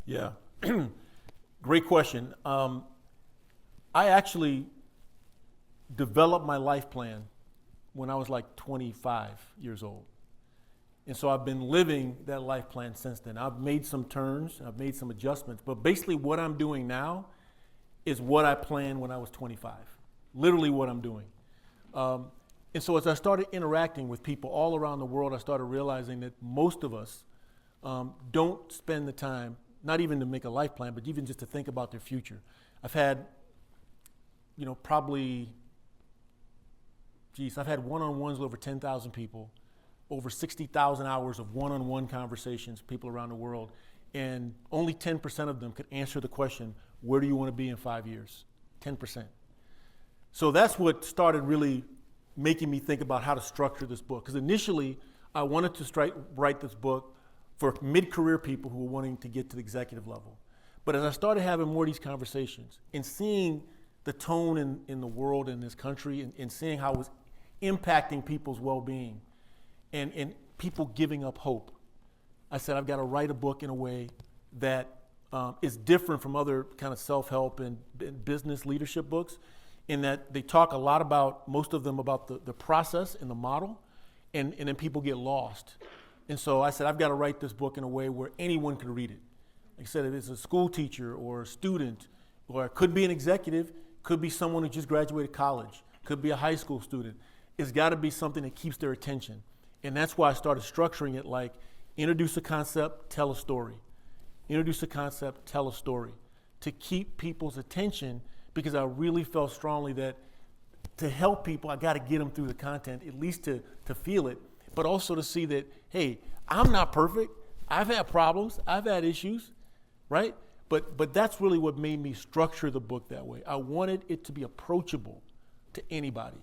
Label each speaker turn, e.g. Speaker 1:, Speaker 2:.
Speaker 1: Yeah, great question. I actually developed my life plan when I was like 25 years old. And so I've been living that life plan since then. I've made some turns, I've made some adjustments, but basically what I'm doing now is what I planned when I was 25. Literally what I'm doing. And so as I started interacting with people all around the world, I started realizing that most of us don't spend the time, not even to make a life plan, but even just to think about their future. I've had, I've had one-on-ones with over 10,000 people, over 60,000 hours of one-on-one conversations, people around the world, and only 10% of them could answer the question, where do you want to be in 5 years? 10%. So that's what started really making me think about how to structure this book. Because initially, I wanted to write this book for mid-career people who were wanting to get to the executive level. But as I started having more of these conversations and seeing the tone in the world, in this country, and seeing how it was impacting people's well-being and people giving up hope, I said, I've got to write a book in a way that is different from other kind of self-help and business leadership books, in that they talk a lot about, most of them, about the process and the model, and then people get lost. And so I said, I've got to write this book in a way where anyone can read it. Like I said, if it's a school teacher or a student, or it could be an executive, could be someone who just graduated college, could be a high school student. It's got to be something that keeps their attention. And that's why I started structuring it like, introduce a concept, tell a story. Introduce a concept, tell a story. To keep people's attention, because I really felt strongly that to help people, I got to get them through the content, at least to feel it, but also to see that, hey, I'm not perfect. I've had problems. I've had issues, right? But that's really what made me structure the book that way. I wanted it to be approachable to anybody.